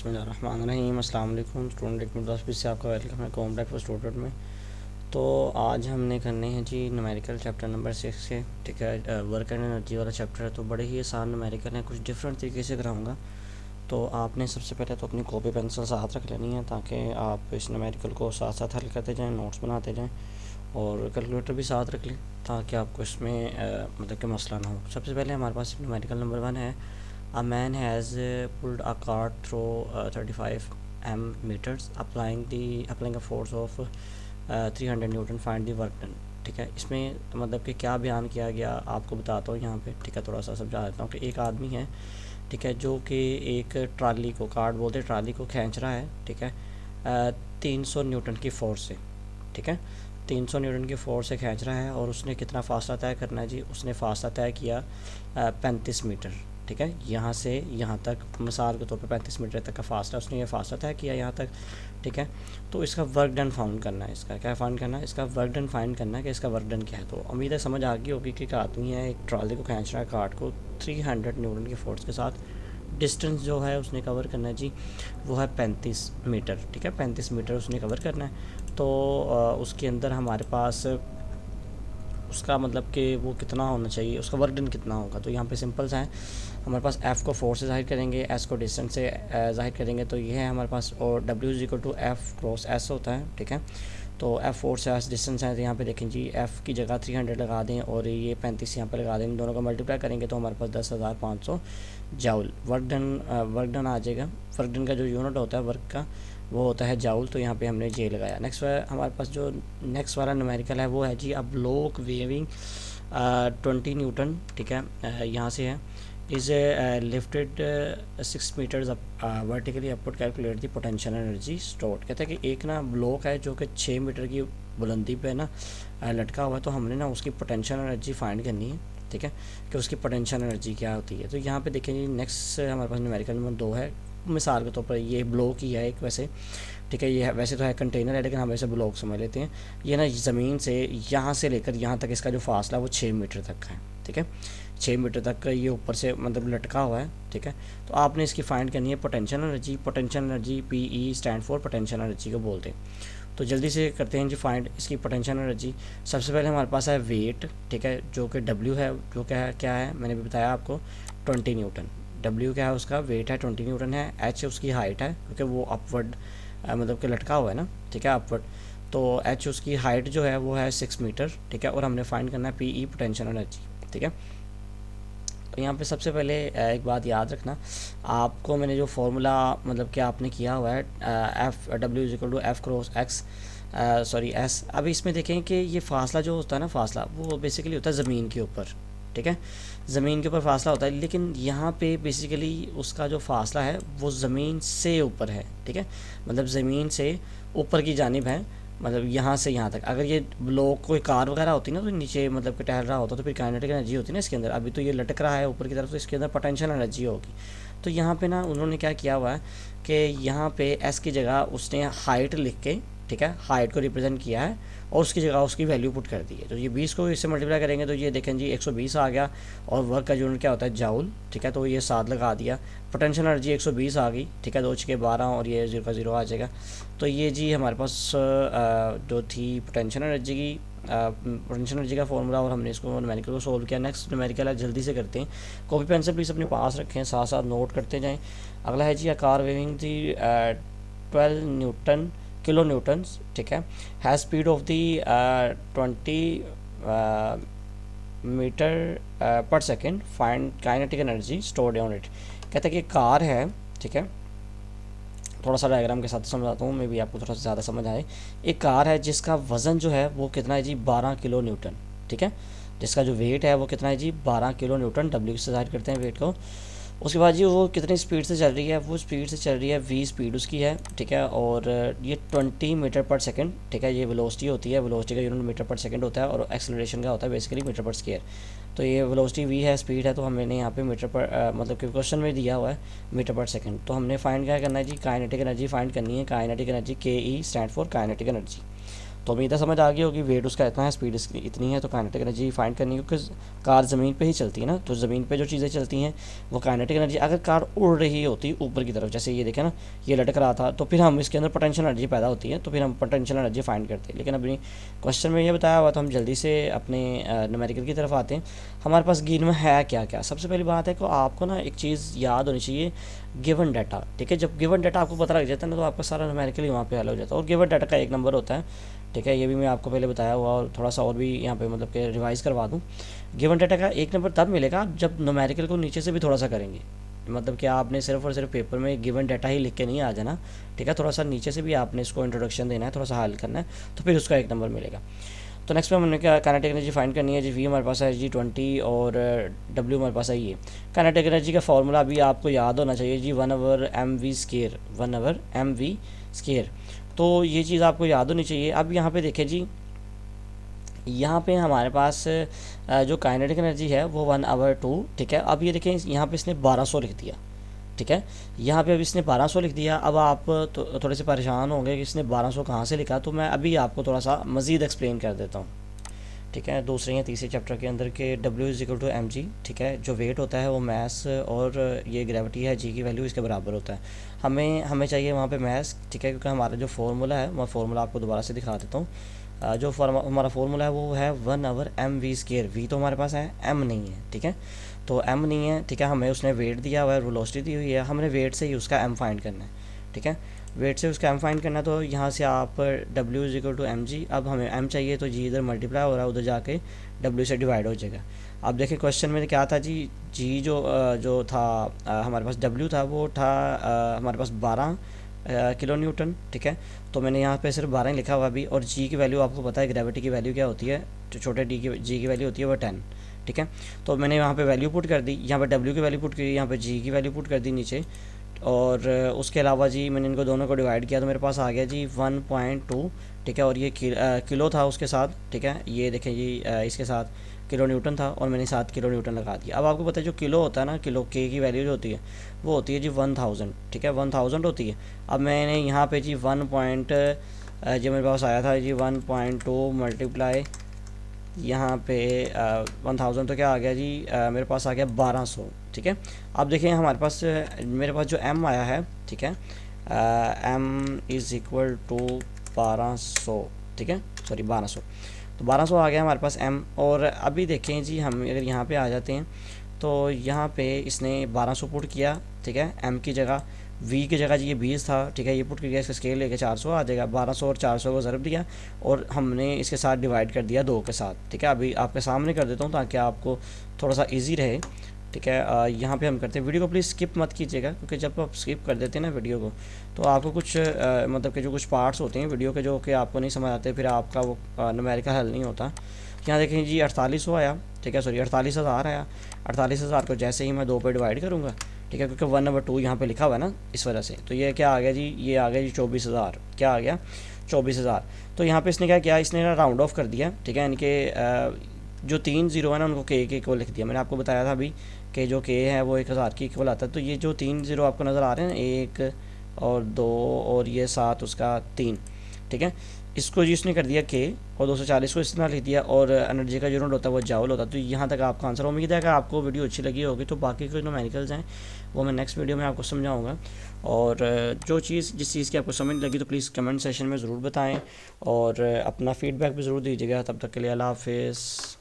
बिस्मिल्लाहिर्रहमानिर्रहीम। अस्सलाम वालेकुम स्टूडेंट। एक मिनट से आपका वेलकम है कॉम ब्रेक फॉर स्टूडेंट में। तो आज हमने करने हैं जी न्यूमेरिकल चैप्टर नंबर 6 से, ठीक है। वर्क एंड एनर्जी वाला चैप्टर है, तो बड़े ही आसान न्यूमेरिकल है, कुछ डिफरेंट तरीके से कराऊंगा। तो आपने सबसे पहले तो अपनी कॉपी पेंसिल साथ रख लेनी है, ताकि आप इस न्यूमेरिकल को साथ साथ हल करते जाएँ, नोट्स बनाते जाएँ, और कैलकुलेटर भी साथ रख लें ताकि आपको इसमें मतलब कि मसला ना हो। सबसे पहले हमारे पास न्यूमेरिकल नंबर 1 है। A man has pulled a cart through 35 meters, applying a force of 300 Newton. Find the work done. ठीक है, इसमें मतलब कि क्या बयान किया गया आपको बताता हूँ यहाँ पे। ठीक है, थोड़ा सा समझा देता हूँ कि एक आदमी है, ठीक है, जो कि एक ट्राली को, कार्ट बोलते ट्राली को खींच रहा है, ठीक है, 300 न्यूटन की फोर्स से। ठीक है, 300 न्यूटन की फोर्स से खींच रहा है, और उसने कितना फ़ासला तय करना है जी। उसने फ़ासला तय किया 35 मीटर। ठीक है, यहाँ से यहाँ तक, मिसाल के तौर पे 35 मीटर तक का फासला उसने ये फासला तय किया यहाँ तक। ठीक है, तो इसका वर्क डन फाउंड करना है। इसका क्या फाउंड करना है? इसका वर्क डन फाइंड करना है कि इसका वर्क डन क्या है। तो उम्मीद है समझ आ गई होगी कि एक आदमी है, एक ट्रॉली को खींच रहा है, कार्ट को 300 न्यूटन की फोर्स के साथ। डिस्टेंस जो है उसने कवर करना है जी, वो है 35 मीटर। ठीक है, 35 मीटर उसने कवर करना है। तो उसके अंदर हमारे पास उसका मतलब कि वो कितना होना चाहिए, उसका वर्क डन कितना होगा। तो यहाँ पे सिंपल सा है, हमारे पास एफ़ को फोर्स से जाहिर करेंगे, एस को डिस्टेंस से जाहिर करेंगे। तो ये है हमारे पास, और W is equal to F cross S होता है। ठीक है, तो एफ़ फोर्स एस डिस्टेंस है। तो यहाँ पे देखें जी, एफ़ की जगह 300 लगा दें, और ये 35 यहाँ पे लगा दें, दोनों का मल्टीप्लाई करेंगे तो हमारे पास 10,500 जाउल वर्क डन आ जाएगा। वर्क डन का जो यूनिट होता है वर्क का, वो होता है जाउल। तो यहाँ पे हमने जे लगाया। नेक्स्ट हमारे पास जो नेक्स्ट वाला न्यूमेरिकल है वो है जी, अब ब्लॉक वेविंग 20 न्यूटन। ठीक है, यहाँ से है, is lifted 6 metres vertically upward, calculate the potential energy stored. कहते हैं कि एक ना ब्लॉक है जो कि 6 मीटर की बुलंदी पे ना लटका हुआ है, तो हमने ना उसकी पोटेंशियल एनर्जी फाइंड करनी है। ठीक है, कि उसकी पोटेंशियल एनर्जी क्या होती है। तो यहाँ पे देखें जी, नेक्स्ट हमारे पास न्यूमेरिकल नंबर 2 है। मिसाल के तौर पर ये ब्लॉक ही है एक वैसे। ठीक है, ये वैसे तो है कंटेनर है, लेकिन हम वैसे ब्लॉक समझ लेते हैं। ये ना ज़मीन से यहाँ से लेकर यहाँ तक इसका जो फासला वो 6 मीटर तक का है। ठीक है, 6 मीटर तक ये ऊपर से मतलब लटका हुआ है। ठीक है, तो आपने इसकी फाइंड करनी है potential energy. Potential energy PE stand for potential energy को बोलते हैं। तो जल्दी से करते हैं जी फाइंड इसकी पोटेंशियल एनर्जी। सबसे पहले हमारे पास है वेट। ठीक है, जो कि W है, जो क्या है मैंने भी बताया आपको, 20 न्यूटन। W क्या है, उसका वेट है 20 न्यूटन है। H उसकी हाइट है, क्योंकि वो अपवर्ड मतलब कि लटका हुआ है ना। ठीक है, अपवर्ड। तो H उसकी हाइट जो है वो है 6 मीटर। ठीक है, और हमने फाइंड करना है PE पोटेंशियल एनर्जी। ठीक है, तो यहाँ पे सबसे पहले एक बात याद रखना, आपको मैंने जो फार्मूला मतलब कि आपने किया हुआ है, F W is equal to F cross X sorry S. अब इसमें देखें कि ये फासला जो होता है ना, फासला वो बेसिकली होता है ज़मीन के ऊपर। ठीक है, ज़मीन के ऊपर फासला होता है, लेकिन यहाँ पे बेसिकली उसका जो फासला है वो ज़मीन से ऊपर है। ठीक है, मतलब ज़मीन से ऊपर की जानिब है, मतलब यहाँ से यहाँ तक। अगर ये ब्लॉक कोई कार वगैरह होती ना, तो नीचे मतलब कि टहल रहा होता, तो फिर काइनेटिक एनर्जी होती ना इसके अंदर। अभी तो ये लटक रहा है ऊपर की तरफ, तो इसके अंदर पोटेंशियल एनर्जी होगी। तो यहाँ पे ना उन्होंने क्या किया हुआ है कि यहाँ पे एस की जगह उसने हाइट लिख के, ठीक है, हाइट को रिप्रेजेंट किया है, और उसकी जगह उसकी वैल्यू पुट कर दी है। तो ये 20 को इससे मल्टीप्लाई करेंगे तो ये देखें जी 120 आ गया, और वर्क का यूनिट क्या होता है, जाउल। ठीक है, तो ये 7 लगा दिया। पोटेंशियल एनर्जी 120 आ गई। ठीक है, 2 6 12, और ये 0 का 0 आ जाएगा। तो ये जी हमारे पास जो थी पोटेंशियल एनर्जी की, पोटेंशियल एनर्जी का फॉर्मूला, और हमने इसको न्यूमेरिकल को सोल्व किया। नेक्स्ट न्यूमेरिकल है, जल्दी से करते हैं। कॉपी पेंसिल प्लीज़ अपने पास रखें, साथ साथ नोट करते जाएँ। अगला है जी, अ कार वेविंग थी 12 किलो न्यूटन। ठीक है, has speed of the 20 metre per second, find kinetic energy stored on it. कहते हैं कि कार है। ठीक है, थोड़ा सा डायग्राम के साथ समझाता हूँ, मे भी आपको थोड़ा सा ज़्यादा समझ आए। एक कार है जिसका वज़न जो है वो कितना है जी, 12 किलो न्यूटन। ठीक है, जिसका जो वेट है वो कितना है जी, 12 किलो न्यूटन। W से जाहिर करते हैं वेट को। उसके बाद जी वो कितनी स्पीड से चल रही है, वो स्पीड से चल रही है V स्पीड उसकी है। ठीक है, और ये 20 मीटर पर सेकंड। ठीक है, ये वेलोसिटी होती है, वेलोसिटी का यूनिट मीटर पर सेकंड होता है, और एक्सेलरेशन का होता है बेसिकली मीटर पर स्क्वायर। तो ये वेलोसिटी V है, स्पीड है, तो हमने यहाँ पे मीटर पर मतलब कि क्वेश्चन में दिया हुआ है मीटर पर सेकंड। तो हमने फाइंड क्या करना है जी, काइनेटिक एनर्जी फाइंड करनी है। Kinetic energy KE stand for kinetic energy. तो उम्मीद है समझ आ गई होगी। वेट उसका इतना है, स्पीड इसकी इतनी है, तो काइनेटिक एनर्जी फाइंड करनी है, क्योंकि कार ज़मीन पे ही चलती है ना, तो ज़मीन पे जो चीज़ें चलती हैं वो काइनेटिक एनर्जी। अगर कार उड़ रही होती ऊपर की तरफ, जैसे ये देखें ना, ये लटक रहा था, तो फिर हम इसके अंदर पोटेंशियल एनर्जी पैदा होती है, तो फिर हम पोटेंशियल एनर्जी फाइंड करते हैं। लेकिन अभी क्वेश्चन में ये बताया हुआ, तो हम जल्दी से अपने न्यूमेरिकल की तरफ आते हैं। हमारे पास गिवन में है क्या क्या। सबसे पहली बात है कि आपको ना एक चीज़ याद होनी चाहिए, गिवन डाटा। ठीक है, जब गिवन डाटा आपको पता लग जाता है ना, तो आपका सारा न्यूमेरिकल ही वहाँ पे हल हो जाता है। और गिवन डाटा का एक नंबर होता है, ठीक है, ये भी मैं आपको पहले बताया हुआ, और थोड़ा सा और भी यहाँ पे मतलब कि रिवाइज़ करवा दूँ। गिवन डाटा का एक नंबर तब मिलेगा जब न्यूमेरिकल को नीचे से भी थोड़ा सा करेंगे, मतलब कि आपने सिर्फ और सिर्फ पेपर में गिवन डाटा ही लिख के नहीं आ जाना, ठीक है, थोड़ा सा नीचे से भी आपने इसको इंट्रोडक्शन देना है, थोड़ा सा हल करना है, तो फिर उसका एक नंबर मिलेगा। तो नेक्स्ट में हमने क्या काइनेटिक एनर्जी फाइंड करनी है जी। वी हमारे पास है जी 20 और डब्ल्यू हमारे पास है ये। काइनेटिक एनर्जी का फॉर्मूला भी आपको याद होना चाहिए जी, 1/mv², 1/mv²। तो ये चीज़ आपको याद होनी चाहिए। अब यहाँ पे देखें जी, यहाँ पे हमारे पास जो काइनेटिक एनर्जी है वो 1/2, ठीक है। अब ये देखें, यहाँ पे इसने 1200 लिख दिया, ठीक है, यहाँ पे अब इसने 1200 लिख दिया। अब आप तो थोड़े से परेशान होंगे कि इसने 1200 कहाँ से लिखा, तो मैं अभी आपको थोड़ा सा मज़ीद एक्सप्लेन कर देता हूँ, ठीक है। दूसरे या तीसरे चैप्टर के अंदर के W = mg, ठीक है, जो वेट होता है वो मैस और ये ग्रेविटी है, जी की वैल्यू इसके बराबर होता है। हमें चाहिए वहाँ पे मैस, ठीक है, क्योंकि हमारा जो फार्मूला है, मैं फार्मूला आपको दोबारा से दिखा देता हूँ। जो हमारा फार्मूला है वो है 1/mv²। वी तो हमारे पास है, m नहीं है, ठीक है, तो m नहीं है, ठीक है। हमें उसने वेट दिया हुआ है, वेलोसिटी दी हुई है, हमने वेट से ही उसका m फाइंड करना है, ठीक है, वेट से उसका m फाइंड करना है। तो यहाँ से आप W = mg, अब हमें m चाहिए, तो g इधर मल्टीप्लाई हो रहा है, उधर जाके w से डिवाइड हो जाएगा। अब देखिए क्वेश्चन में क्या था जी, g जो था हमारे पास w था, वो था हमारे पास 12 किलो न्यूटन, ठीक है। तो मैंने यहाँ पे सिर्फ 12 ही लिखा हुआ अभी। और जी की वैल्यू आपको पता है, ग्रेविटी की वैल्यू क्या होती है, जो छोटे जी की वैल्यू होती है वो 10, ठीक है। तो मैंने यहाँ पे वैल्यू पुट कर दी, यहाँ पे डब्ल्यू की वैल्यू पुट की, यहाँ पे जी की वैल्यू पुट कर दी नीचे, और उसके अलावा जी मैंने इनको दोनों को डिवाइड किया, तो मेरे पास आ गया जी 1.2, ठीक है। और ये किलो था उसके साथ, ठीक है, ये देखें जी इसके साथ किलो न्यूटन था, और मैंने 7 किलो न्यूटन लगा दिया। अब आपको पता है जो किलो होता है ना, किलो के की वैल्यू जो होती है वो होती है जी 1000, ठीक है, 1000 होती है। अब मैंने यहाँ पे जी जो मेरे पास आया था जी 1.2 मल्टीप्लाई यहाँ पे 1000, तो क्या आ गया जी, मेरे पास आ गया 1200, ठीक है। अब देखें हमारे पास मेरे पास जो m आया है, ठीक है, m = 1200, ठीक है, सॉरी 1200, तो 1200 आ गया हमारे पास m। और अभी देखें जी, हम अगर यहाँ पे आ जाते हैं, तो यहाँ पे इसने 1200 पुट किया, ठीक है, m की जगह, v की जगह जी ये 20 था, ठीक है, ये पुट किया, इसका स्केल लेके 400 आ जाएगा। 1200 और 400 को ज़रब दिया, और हमने इसके साथ डिवाइड कर दिया 2 के साथ, ठीक है। अभी आपके सामने कर देता हूँ ताकि आपको थोड़ा सा ईजी रहे, ठीक है। यहाँ पे हम करते हैं, वीडियो को प्लीज़ स्किप मत कीजिएगा, क्योंकि जब आप स्किप कर देते हैं ना वीडियो को, तो आपको कुछ मतलब कि जो कुछ पार्ट्स होते हैं वीडियो के जो कि आपको नहीं समझ आते, फिर आपका वो न्यूमेरिकल हल नहीं होता। यहाँ देखें जी 4800 आया, ठीक है, सॉरी 48,000 आया। 48,000 को जैसे ही मैं 2 पे डिवाइड करूँगा, ठीक है, क्योंकि 1/2 यहाँ पे लिखा हुआ है ना, इस वजह से, तो ये क्या आ गया जी, ये आ गया जी 24,000, क्या आ गया 24,000। तो यहाँ पे इसने क्या किया, इसने ना राउंड ऑफ कर दिया, ठीक है, इनके जो 3 ज़ीरो है ना उनको के इक्वल लिख दिया। मैंने आपको बताया था अभी कि जो के है वो 1000 के इक्वल आता है। तो ये जो 3 ज़ीरो आपको नज़र आ रहे हैं, 1 और 2 और ये 7 उसका 3, ठीक है, इसको जी इसने कर दिया के, और 240 को इस तरह लिख दिया, और एनर्जी का यूनिट होता है वो जाउल होता है। तो यहाँ तक आपका आंसर। उम्मीद है कि आपको वीडियो अच्छी लगी होगी। तो बाकी के जो न्यूमेरिकल्स हैं वो मैं नेक्स्ट वीडियो में आपको समझाऊंगा, और जिस चीज़ की आपको समझ लगी तो प्लीज़ कमेंट सेशन में ज़रूर बताएं, और अपना फ़ीडबैक भी ज़रूर दीजिएगा। तब तक के लिए अल्लाह हाफ़िज़।